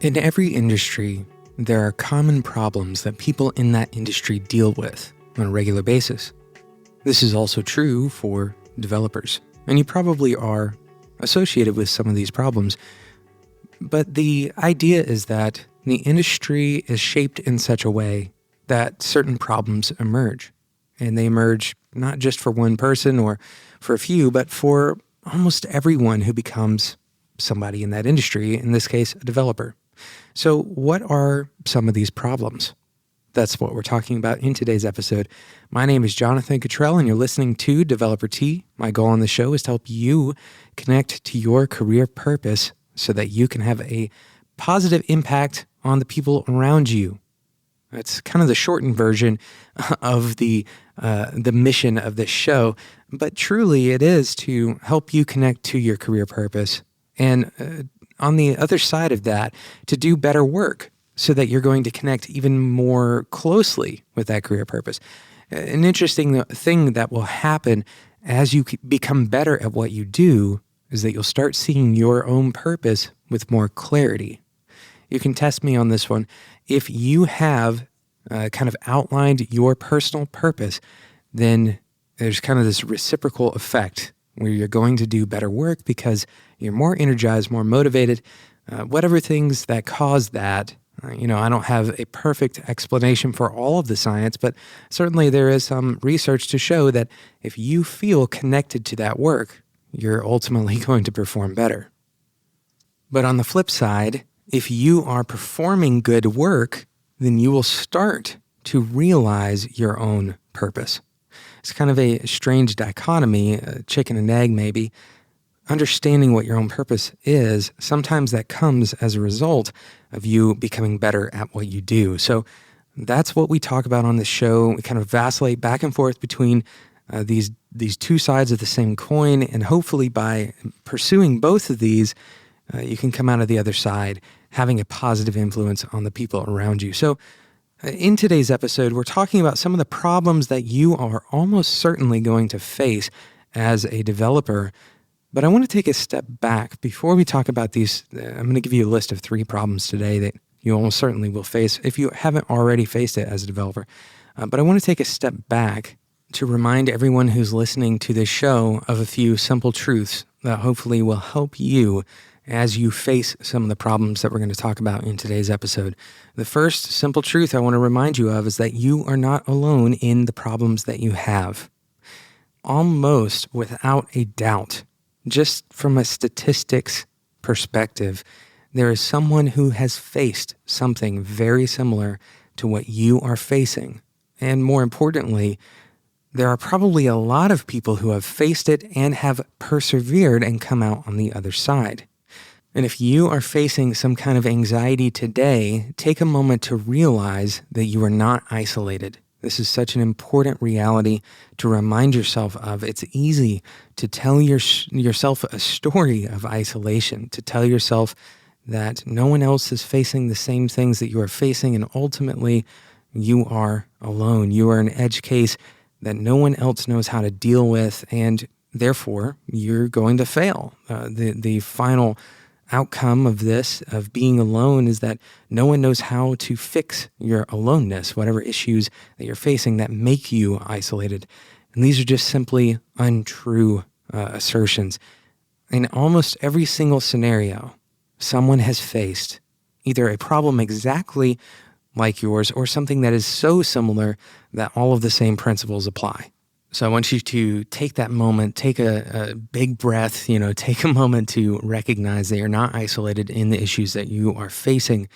In every industry, there are common problems that people in that industry deal with on a regular basis. This is also true for developers, and you probably are associated with some of these problems. But the idea is that the industry is shaped in such a way that certain problems emerge. And they emerge not just for one person or for a few, but for almost everyone who becomes somebody in that industry, in this case, a developer. So what are some of these problems? That's what we're talking about in today's episode. My name is Jonathan Cottrell, and you're listening to Developer T. My goal on the show is to help you connect to your career purpose so that you can have a positive impact on the people around you. That's kind of the shortened version of the mission of this show, but truly it is to help you connect to your career purpose. And on the other side of that, to do better work so that you're going to connect even more closely with that career purpose. An interesting thing that will happen as you become better at what you do is that you'll start seeing your own purpose with more clarity. You can test me on this one. If you have kind of outlined your personal purpose, then there's kind of this reciprocal effect where you're going to do better work because you're more energized, more motivated, whatever things that cause that. I don't have a perfect explanation for all of the science, but certainly there is some research to show that if you feel connected to that work, you're ultimately going to perform better. But on the flip side, if you are performing good work, then you will start to realize your own purpose. It's kind of a strange dichotomy, a chicken and egg maybe. Understanding what your own purpose is, sometimes that comes as a result of you becoming better at what you do. So that's what we talk about on this show. We kind of vacillate back and forth between these two sides of the same coin, and hopefully by pursuing both of these, you can come out of the other side having a positive influence on the people around you. So in today's episode, we're talking about some of the problems that you are almost certainly going to face as a developer. But I want to take a step back before we talk about these. I'm going to give you a list of 3 problems today that you almost certainly will face if you haven't already faced it as a developer. But I want to take a step back to remind everyone who's listening to this show of a few simple truths that hopefully will help you as you face some of the problems that we're going to talk about in today's episode. The first simple truth I want to remind you of is that you are not alone in the problems that you have. Almost without a doubt, just from a statistics perspective, there is someone who has faced something very similar to what you are facing. And more importantly, there are probably a lot of people who have faced it and have persevered and come out on the other side. And if you are facing some kind of anxiety today, take a moment to realize that you are not isolated. This is such an important reality to remind yourself of. It's easy to tell yourself a story of isolation, to tell yourself that no one else is facing the same things that you are facing, and ultimately you are alone. You are an edge case that no one else knows how to deal with, and therefore you're going to fail. The final outcome of this, of being alone, is that no one knows how to fix your aloneness, whatever issues that you're facing that make you isolated. And these are just simply untrue assertions. In almost every single scenario, someone has faced either a problem exactly like yours or something that is so similar that all of the same principles apply. So I want you to take that moment, take a big breath, take a moment to recognize that you're not isolated in the issues that you are facing.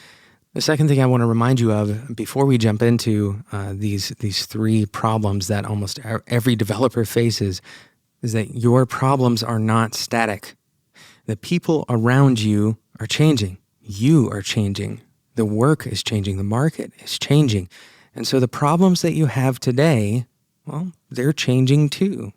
The second thing I want to remind you of before we jump into these 3 problems that almost every developer faces is that your problems are not static. The people around you are changing. You are changing. The work is changing. The market is changing. And so the problems that you have today, well, they're changing too.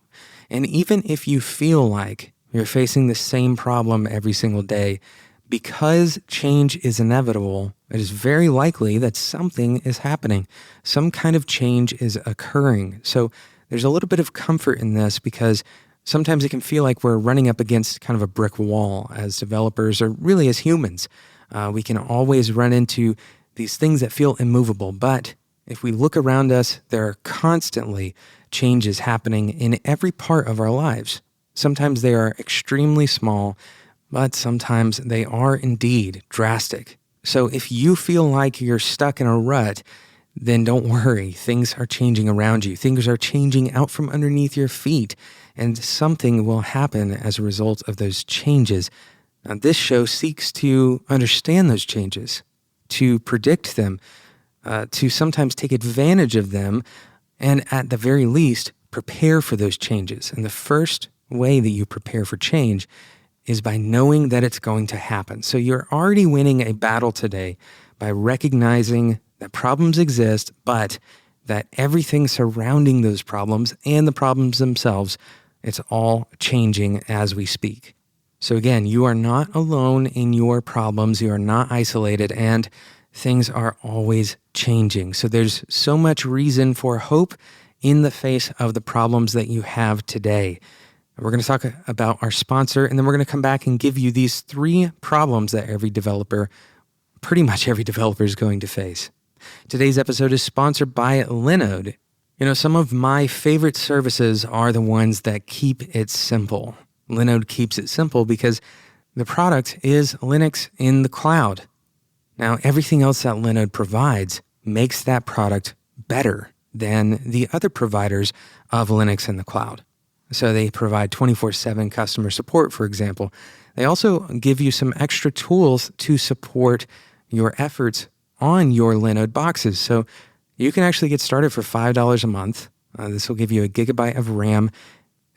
And even if you feel like you're facing the same problem every single day, because change is inevitable, it is very likely that something is happening. Some kind of change is occurring. So there's a little bit of comfort in this because Sometimes it can feel like we're running up against kind of a brick wall as developers, or really as humans. We can always run into these things that feel immovable, but if we look around us, there are constantly changes happening in every part of our lives. Sometimes they are extremely small, but sometimes they are indeed drastic. So if you feel like you're stuck in a rut, then don't worry. Things are changing around you. Things are changing out from underneath your feet, and something will happen as a result of those changes. Now, this show seeks to understand those changes, to predict them, to sometimes take advantage of them, and at the very least, prepare for those changes. And the first way that you prepare for change is by knowing that it's going to happen. So you're already winning a battle today by recognizing that problems exist, but that everything surrounding those problems and the problems themselves, it's all changing as we speak. So again, you are not alone in your problems. You are not isolated, and things are always changing. So there's so much reason for hope in the face of the problems that you have today. We're going to talk about our sponsor, and then we're going to come back and give you these 3 problems that pretty much every developer is going to face. Today's episode is sponsored by Linode. Some of my favorite services are the ones that keep it simple. Linode keeps it simple because the product is Linux in the cloud. Now, everything else that Linode provides makes that product better than the other providers of Linux in the cloud. So they provide 24/7 customer support, for example. They also give you some extra tools to support your efforts on your Linode boxes. So you can actually get started for $5 a month. This will give you a gigabyte of RAM.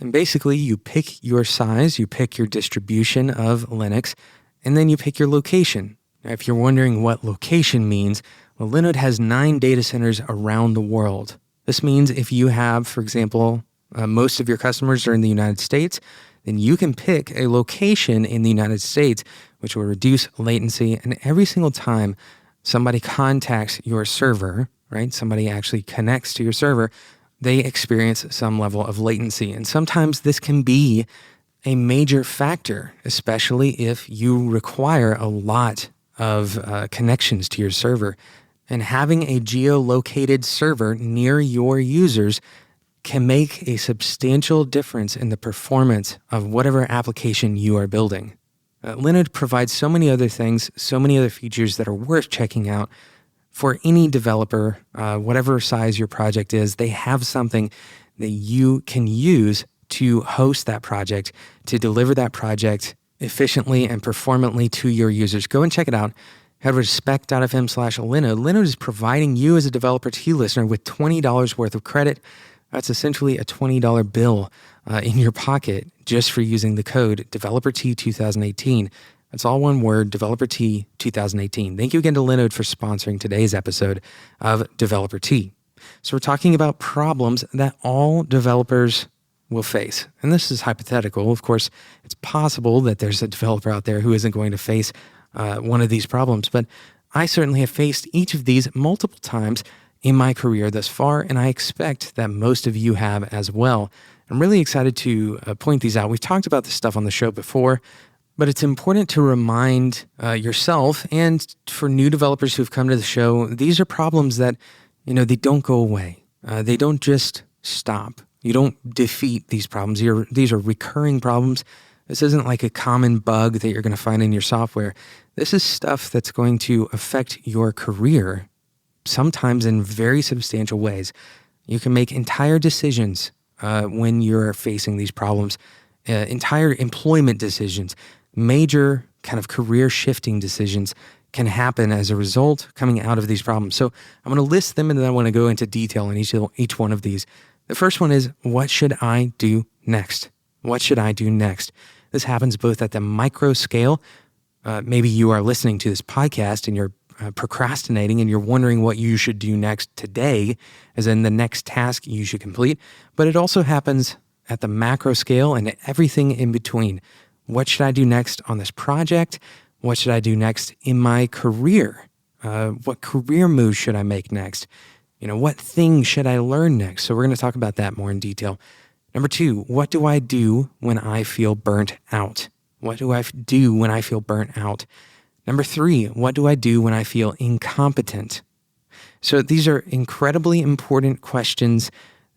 And basically, you pick your size, you pick your distribution of Linux, and then you pick your location. Now, if you're wondering what location means, well, Linode has 9 data centers around the world. This means if you have, for example, most of your customers are in the United States, then you can pick a location in the United States, which will reduce latency. And every single time somebody contacts your server, right, somebody actually connects to your server, they experience some level of latency. And sometimes this can be a major factor, especially if you require a lot of connections to your server. And having a geolocated server near your users can make a substantial difference in the performance of whatever application you are building. Linode provides so many other things, so many other features that are worth checking out. For any developer, whatever size your project is, they have something that you can use to host that project, to deliver that project efficiently and performantly to your users. Go and check it out. Head over to spec.fm/Linode. Linode is providing you as a Developer T listener with $20 worth of credit. That's essentially a $20 bill in your pocket just for using the code DeveloperT2018. That's all one word, DeveloperT2018. Thank you again to Linode for sponsoring today's episode of Developer T. So we're talking about problems that all developers will face. And this is hypothetical. Of course, it's possible that there's a developer out there who isn't going to face one of these problems, but I certainly have faced each of these multiple times in my career thus far, and I expect that most of you have as well. I'm really excited to point these out. We've talked about this stuff on the show before, but it's important to remind yourself and for new developers who've come to the show, these are problems that, they don't go away. They don't just stop. You don't defeat these problems. These are recurring problems. This isn't like a common bug that you're going to find in your software. This is stuff that's going to affect your career, sometimes in very substantial ways. You can make entire decisions when you're facing these problems, entire employment decisions, major kind of career shifting decisions can happen as a result coming out of these problems. So I'm going to list them, and then I want to go into detail on each one of these. The first one is, what should I do next? What should I do next? This happens both at the micro scale. Maybe you are listening to this podcast and you're procrastinating and you're wondering what you should do next today, as in the next task you should complete. But it also happens at the macro scale and everything in between. What should I do next on this project? What should I do next in my career? What career move should I make next? What thing should I learn next? So we're going to talk about that more in detail. Number 2, what do I do when I feel burnt out? What do I do when I feel burnt out? Number 3, what do I do when I feel incompetent? So these are incredibly important questions,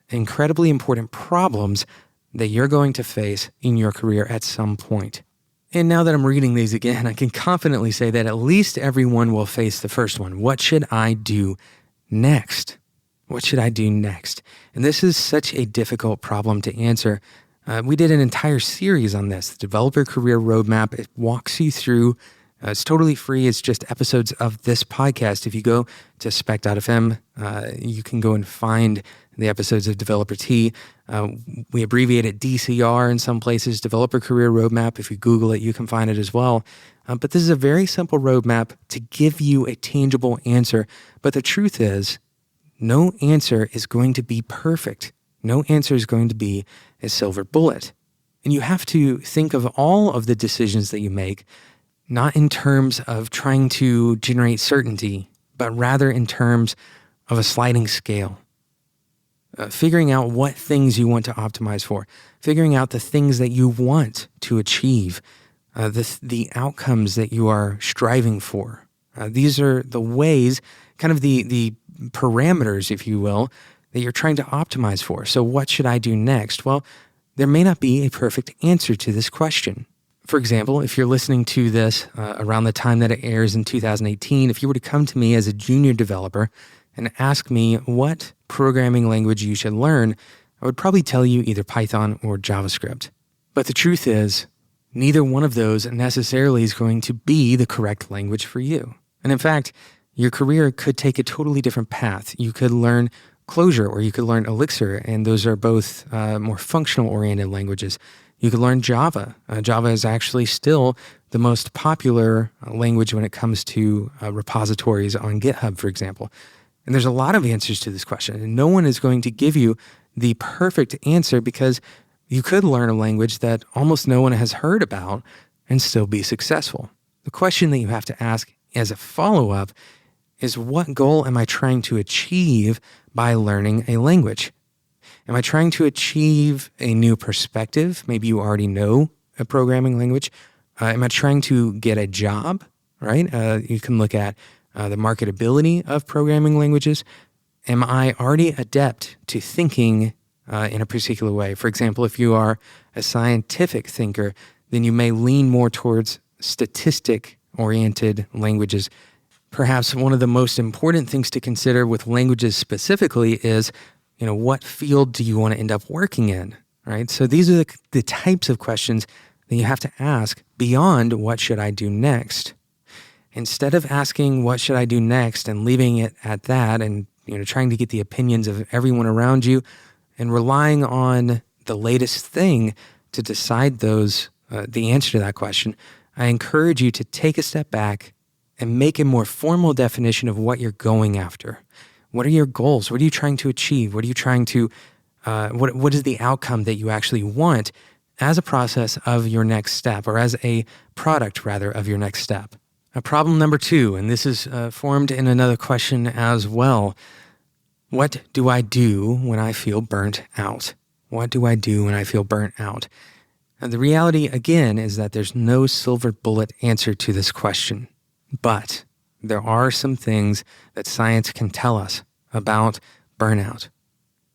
incredibly important problems that you're going to face in your career at some point. And now that I'm reading these again, I can confidently say that at least everyone will face the first one. What should I do next? What should I do next? And this is such a difficult problem to answer. We did an entire series on this, the Developer Career Roadmap. It walks you through. It's totally free. It's just episodes of this podcast. If you go to spec.fm, you can go and find the episodes of Developer T. We abbreviate it DCR in some places, Developer Career Roadmap. If you Google it, you can find it as well. But this is a very simple roadmap to give you a tangible answer. But the truth is, no answer is going to be perfect. No answer is going to be a silver bullet. And you have to think of all of the decisions that you make, not in terms of trying to generate certainty, but rather in terms of a sliding scale. Figuring out what things you want to optimize for, figuring out the things that you want to achieve, the outcomes that you are striving for. These are the ways, kind of the parameters, if you will, that you're trying to optimize for. So what should I do next? Well, there may not be a perfect answer to this question. For example, if you're listening to this around the time that it airs in 2018, if you were to come to me as a junior developer and ask me what programming language you should learn, I would probably tell you either Python or JavaScript. But the truth is, neither one of those necessarily is going to be the correct language for you. And in fact, your career could take a totally different path. You could learn Clojure or you could learn Elixir, and those are both more functional-oriented languages. You could learn Java. Java is actually still the most popular language when it comes to repositories on GitHub, for example. And there's a lot of answers to this question, and no one is going to give you the perfect answer because you could learn a language that almost no one has heard about and still be successful. The question that you have to ask as a follow-up is, what goal am I trying to achieve by learning a language? Am I trying to achieve a new perspective? Maybe you already know a programming language. Am I trying to get a job, right? You can look at the marketability of programming languages. Am I already adept to thinking in a particular way? For example, if you are a scientific thinker, then you may lean more towards statistic-oriented languages. Perhaps one of the most important things to consider with languages specifically is, what field do you want to end up working in, right? So these are the types of questions that you have to ask beyond what should I do next. Instead of asking what should I do next and leaving it at that and trying to get the opinions of everyone around you and relying on the latest thing to decide the answer to that question, I encourage you to take a step back and make a more formal definition of what you're going after. What are your goals? What are you trying to achieve? What are you trying to, what is the outcome that you actually want as a process of your next step, or as a product, rather, of your next step? Problem number 2, and this is formed in another question as well. What do I do when I feel burnt out? What do I do when I feel burnt out? And the reality, again, is that there's no silver bullet answer to this question. But there are some things that science can tell us about burnout.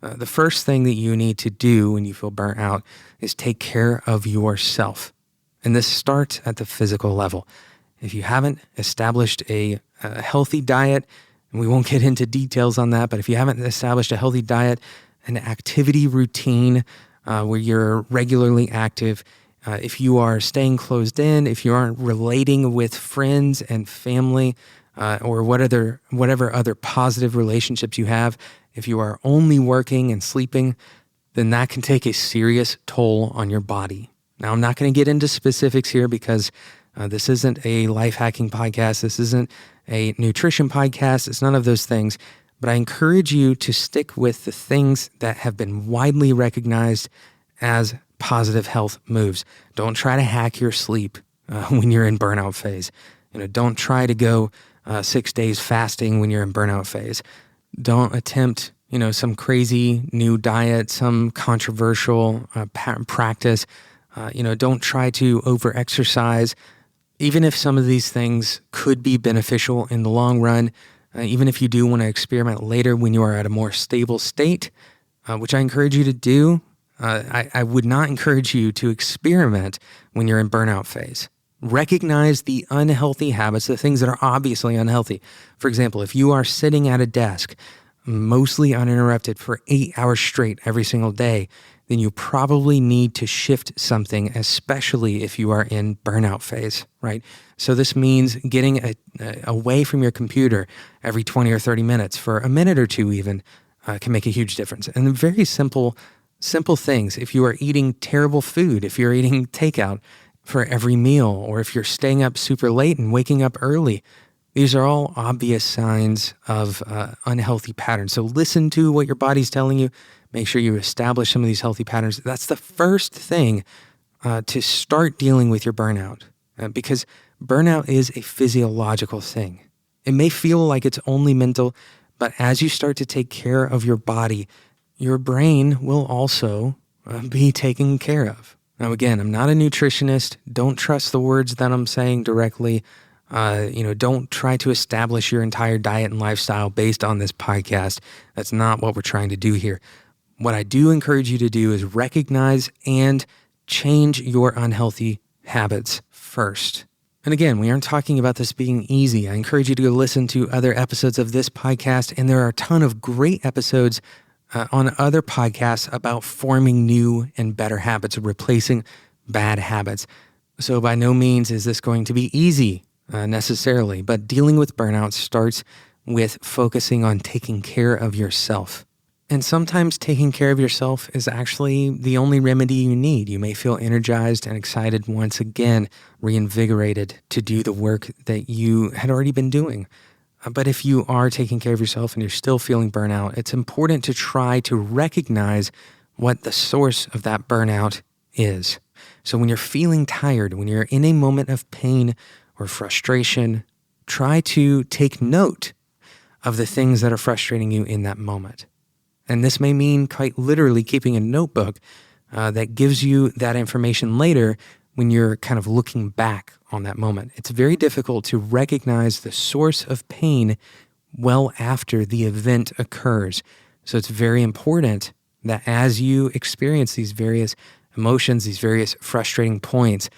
The first thing that you need to do when you feel burnt out is take care of yourself. And this starts at the physical level. If you haven't established a healthy diet, and we won't get into details on that, but if you haven't established a healthy diet, an activity routine where you're regularly active, if you are staying closed in, if you aren't relating with friends and family, or whatever other positive relationships you have, if you are only working and sleeping, then that can take a serious toll on your body. Now, I'm not going to get into specifics here because this isn't a life hacking podcast. This isn't a nutrition podcast. It's none of those things. But I encourage you to stick with the things that have been widely recognized as positive health moves. Don't try to hack your sleep when you're in burnout phase. Don't try to go 6 days fasting when you're in burnout phase. Don't attempt some crazy new diet, some controversial practice. Don't try to over-exercise. Even if some of these things could be beneficial in the long run, even if you do want to experiment later when you are at a more stable state, which I encourage you to do, I would not encourage you to experiment when you're in burnout phase. Recognize the unhealthy habits, the things that are obviously unhealthy. For example, if you are sitting at a desk, mostly uninterrupted for 8 hours straight every single day, then you probably need to shift something, especially if you are in burnout phase, right? So this means getting away from your computer every 20 or 30 minutes for a minute or two even can make a huge difference. And very simple things. If you are eating terrible food, if you're eating takeout for every meal, or if you're staying up super late and waking up early, these are all obvious signs of unhealthy patterns. So listen to what your body's telling you. Make sure you establish some of these healthy patterns. That's the first thing to start dealing with your burnout, because burnout is a physiological thing. It may feel like it's only mental, but as you start to take care of your body, your brain will also be taken care of. Now, again, I'm not a nutritionist. Don't trust the words that I'm saying directly. Don't try to establish your entire diet and lifestyle based on this podcast. That's not what we're trying to do here. What I do encourage you to do is recognize and change your unhealthy habits first. And again, we aren't talking about this being easy. I encourage you to go listen to other episodes of this podcast, and there are a ton of great episodes on other podcasts about forming new and better habits, replacing bad habits. So by no means is this going to be easy necessarily, but dealing with burnout starts with focusing on taking care of yourself. And sometimes taking care of yourself is actually the only remedy you need. You may feel energized and excited once again, reinvigorated to do the work that you had already been doing. But if you are taking care of yourself and you're still feeling burnout, it's important to try to recognize what the source of that burnout is. So when you're feeling tired, when you're in a moment of pain or frustration, try to take note of the things that are frustrating you in that moment. And this may mean quite literally keeping a notebook that gives you that information later when you're kind of looking back on that moment. It's very difficult to recognize the source of pain well after the event occurs. So it's very important that as you experience these various emotions, these various frustrating points,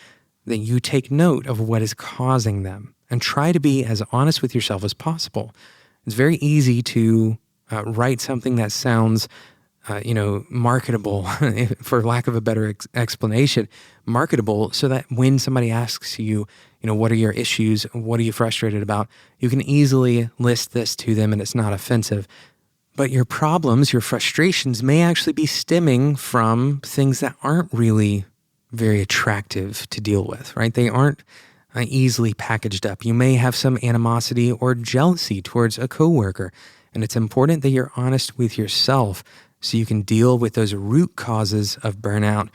that you take note of what is causing them and try to be as honest with yourself as possible. It's very easy to write something that sounds, marketable, for lack of a better explanation, marketable, so that when somebody asks you, what are your issues? What are you frustrated about? You can easily list this to them and it's not offensive. But your problems, your frustrations may actually be stemming from things that aren't really very attractive to deal with, right? They aren't easily packaged up. You may have some animosity or jealousy towards a coworker. And it's important that you're honest with yourself so you can deal with those root causes of burnout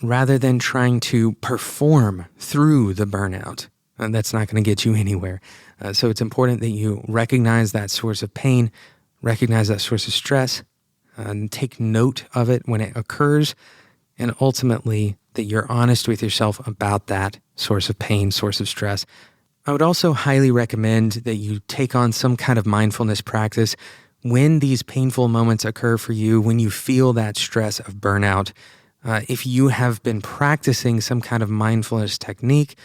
rather than trying to perform through the burnout. And that's not going to get you anywhere. So it's important that you recognize that source of pain, recognize that source of stress, and take note of it when it occurs, and ultimately that you're honest with yourself about that source of pain, source of stress. I would also highly recommend that you take on some kind of mindfulness practice when these painful moments occur for you, when you feel that stress of burnout. If you have been practicing some kind of mindfulness technique,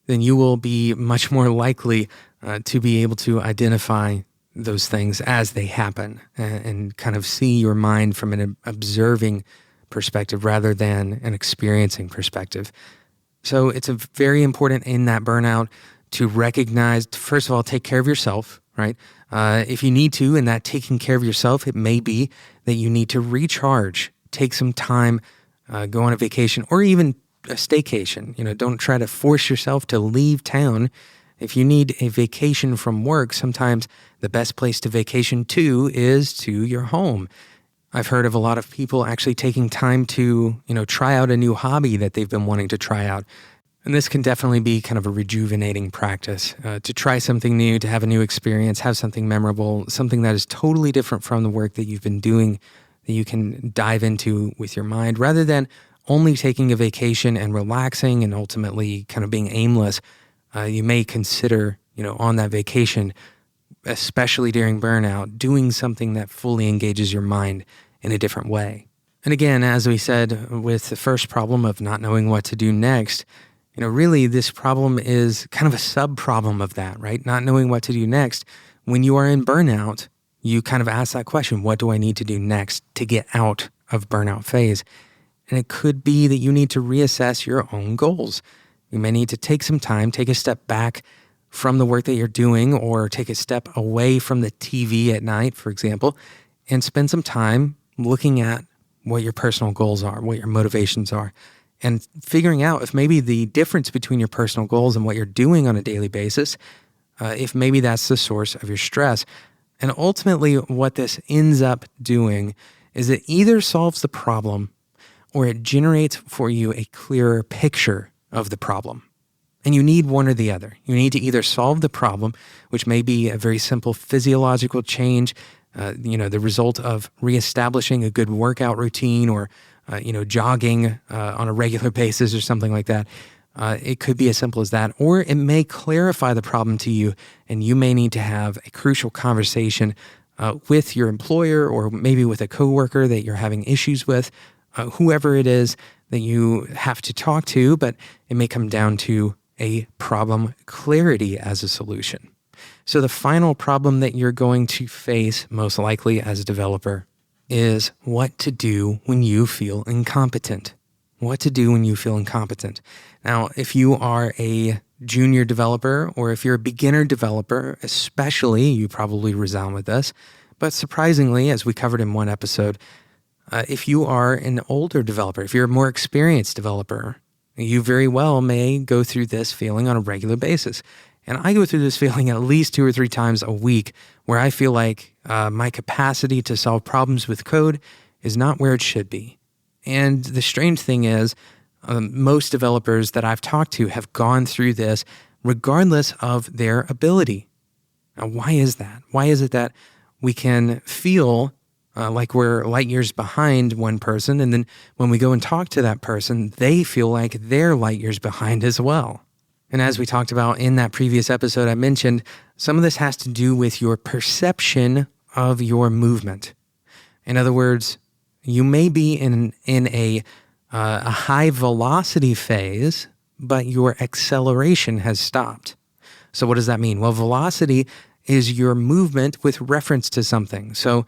then you will be much more likely to be able to identify those things as they happen and kind of see your mind from an observing perspective rather than an experiencing perspective. So it's very important in that burnout to recognize, first of all, take care of yourself, right? If you need to, in that taking care of yourself, it may be that you need to recharge, take some time, go on a vacation or even a staycation. Don't try to force yourself to leave town. If you need a vacation from work, sometimes the best place to vacation to is to your home. I've heard of a lot of people actually taking time to, try out a new hobby that they've been wanting to try out. And this can definitely be kind of a rejuvenating practice to try something new, to have a new experience, have something memorable, something that is totally different from the work that you've been doing that you can dive into with your mind rather than only taking a vacation and relaxing and ultimately kind of being aimless. You may consider, on that vacation, especially during burnout, doing something that fully engages your mind in a different way. And again, as we said with the first problem of not knowing what to do next, really this problem is kind of a sub-problem of that, right? Not knowing what to do next. When you are in burnout, you kind of ask that question, what do I need to do next to get out of burnout phase? And it could be that you need to reassess your own goals. You may need to take some time, take a step back from the work that you're doing, or take a step away from the TV at night, for example, and spend some time looking at what your personal goals are, what your motivations are, and figuring out if maybe the difference between your personal goals and what you're doing on a daily basis, if maybe that's the source of your stress. And ultimately, what this ends up doing is it either solves the problem or it generates for you a clearer picture of the problem. And you need one or the other. You need to either solve the problem, which may be a very simple physiological change, the result of reestablishing a good workout routine or, jogging on a regular basis or something like that. It could be as simple as that, or it may clarify the problem to you, and you may need to have a crucial conversation with your employer or maybe with a coworker that you're having issues with, whoever it is that you have to talk to, but it may come down to a problem clarity as a solution. So the final problem that you're going to face most likely as a developer is what to do when you feel incompetent. What to do when you feel incompetent. Now, if you are a junior developer or if you're a beginner developer, especially, you probably resound with this. But surprisingly, as we covered in one episode, if you are an older developer, if you're a more experienced developer, you very well may go through this feeling on a regular basis. And I go through this feeling at least 2 or 3 times a week where I feel like my capacity to solve problems with code is not where it should be. And the strange thing is, most developers that I've talked to have gone through this regardless of their ability. Now, why is that? Why is it that we can feel like we're light years behind one person, and then when we go and talk to that person, they feel like they're light years behind as well? And as we talked about in that previous episode, I mentioned some of this has to do with your perception of your movement. In other words, you may be in a high velocity phase, but your acceleration has stopped. So what does that mean? Well, velocity is your movement with reference to something. So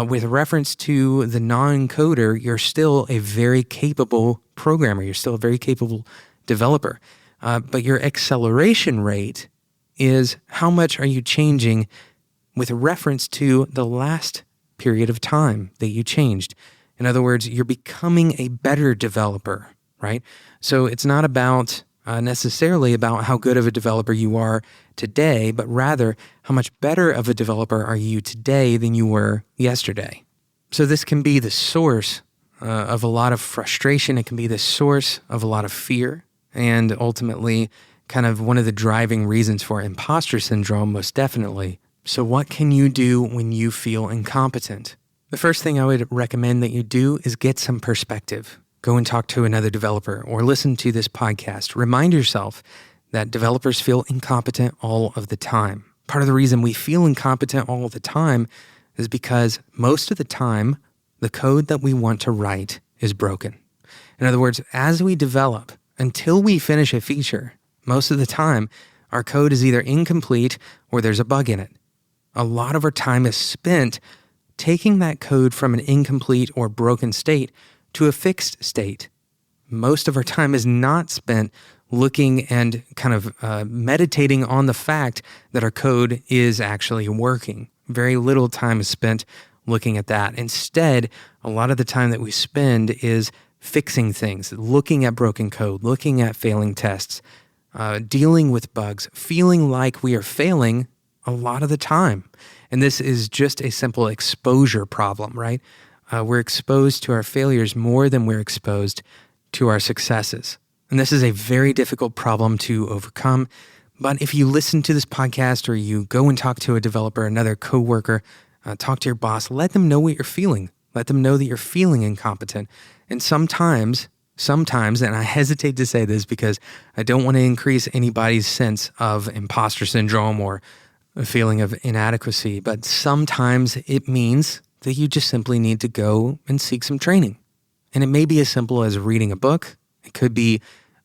with reference to the non-coder, you're still a very capable programmer. You're still a very capable developer. But your acceleration rate is how much are you changing with reference to the last period of time that you changed. In other words, you're becoming a better developer, right? So it's not about necessarily about how good of a developer you are today, but rather how much better of a developer are you today than you were yesterday. So this can be the source of a lot of frustration. It can be the source of a lot of fear, and ultimately kind of one of the driving reasons for imposter syndrome, most definitely. So what can you do when you feel incompetent? The first thing I would recommend that you do is get some perspective. Go and talk to another developer or listen to this podcast. Remind yourself that developers feel incompetent all of the time. Part of the reason we feel incompetent all of the time is because most of the time, the code that we want to write is broken. In other words, as we develop, until we finish a feature, most of the time, our code is either incomplete or there's a bug in it. A lot of our time is spent taking that code from an incomplete or broken state to a fixed state. Most of our time is not spent looking and kind of meditating on the fact that our code is actually working. Very little time is spent looking at that. Instead, a lot of the time that we spend is fixing things, looking at broken code, looking at failing tests, dealing with bugs, feeling like we are failing a lot of the time. And this is just a simple exposure problem, right? We're exposed to our failures more than we're exposed to our successes. And this is a very difficult problem to overcome. But if you listen to this podcast or you go and talk to a developer, another coworker, talk to your boss, let them know what you're feeling. Let them know that you're feeling incompetent. And sometimes, and I hesitate to say this because I don't want to increase anybody's sense of imposter syndrome or a feeling of inadequacy, but sometimes it means that you just simply need to go and seek some training. And it may be as simple as reading a book. It could be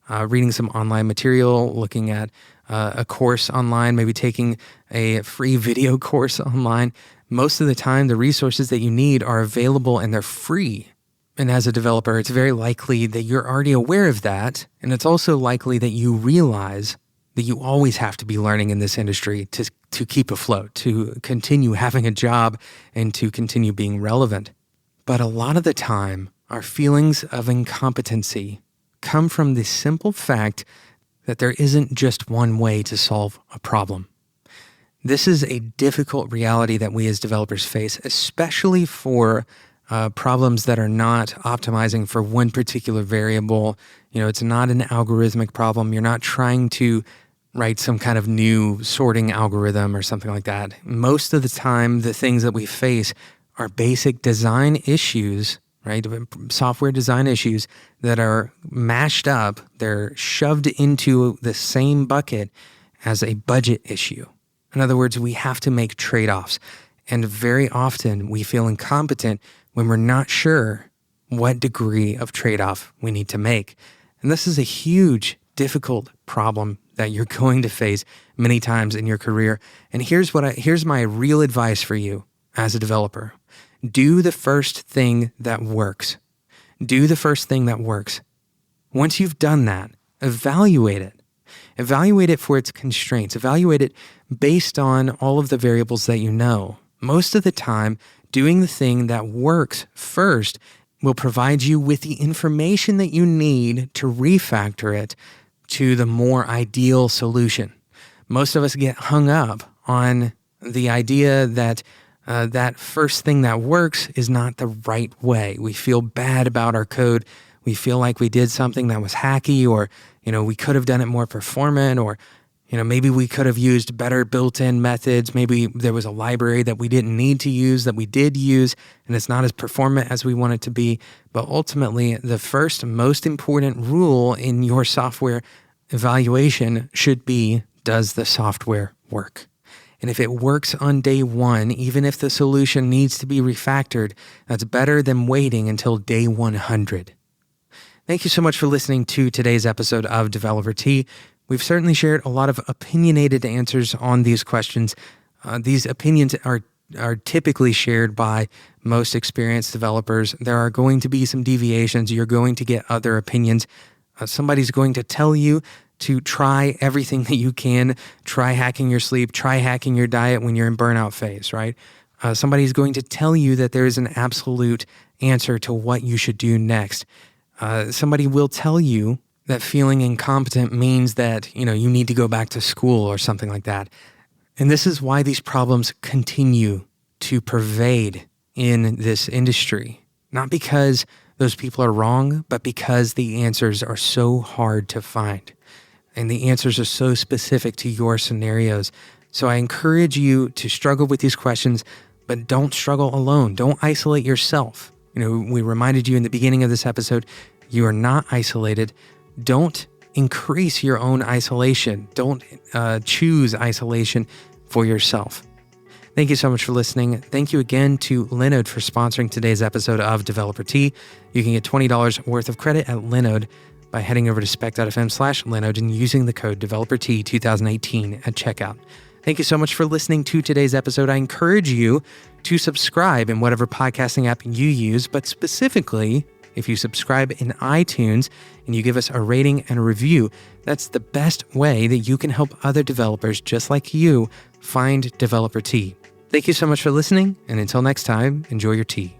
reading some online material, looking at a course online, maybe taking a free video course online. Most of the time, the resources that you need are available and they're free. And as a developer, it's very likely that you're already aware of that. And it's also likely that you realize that you always have to be learning in this industry to keep afloat, to continue having a job, and to continue being relevant. But a lot of the time, our feelings of incompetency come from the simple fact that there isn't just one way to solve a problem. This is a difficult reality that we as developers face, especially for problems that are not optimizing for one particular variable. It's not an algorithmic problem. You're not trying to write some kind of new sorting algorithm or something like that. Most of the time, the things that we face are basic design issues, right? Software design issues that are mashed up. They're shoved into the same bucket as a budget issue. In other words, we have to make trade-offs. And very often we feel incompetent when we're not sure what degree of trade-off we need to make. And this is a huge, difficult problem that you're going to face many times in your career. And here's my real advice for you as a developer. Do the first thing that works. Do the first thing that works. Once you've done that, evaluate it. Evaluate it for its constraints. Evaluate it based on all of the variables that you know. Most of the time, doing the thing that works first will provide you with the information that you need to refactor it to the more ideal solution. Most of us get hung up on the idea that that first thing that works is not the right way. We feel bad about our code. We feel like we did something that was hacky, or we could have done it more performant, or maybe we could have used better built-in methods. Maybe there was a library that we didn't need to use that we did use, and it's not as performant as we want it to be. But ultimately, the first most important rule in your software evaluation should be, does the software work? And if it works on day one, even if the solution needs to be refactored, that's better than waiting until day 100. Thank you so much for listening to today's episode of Developer Tea. We've certainly shared a lot of opinionated answers on these questions. These opinions are typically shared by most experienced developers. There are going to be some deviations. You're going to get other opinions. Somebody's going to tell you to try everything that you can. Try hacking your sleep. Try hacking your diet when you're in burnout phase, right? Somebody's going to tell you that there is an absolute answer to what you should do next. Somebody will tell you that feeling incompetent means that, you need to go back to school or something like that. And this is why these problems continue to pervade in this industry. Not because those people are wrong, but because the answers are so hard to find. And the answers are so specific to your scenarios. So I encourage you to struggle with these questions, but don't struggle alone. Don't isolate yourself. We reminded you in the beginning of this episode, you are not isolated. Don't increase your own isolation. Don't choose isolation for yourself. Thank you so much for listening. Thank you again to Linode for sponsoring today's episode of Developer Tea. You can get $20 worth of credit at Linode by heading over to spec.fm/Linode and using the code DeveloperT2018 at checkout. Thank you so much for listening to today's episode. I encourage you to subscribe in whatever podcasting app you use, but specifically, if you subscribe in iTunes and you give us a rating and a review, that's the best way that you can help other developers just like you find Developer Tea. Thank you so much for listening, and until next time, enjoy your tea.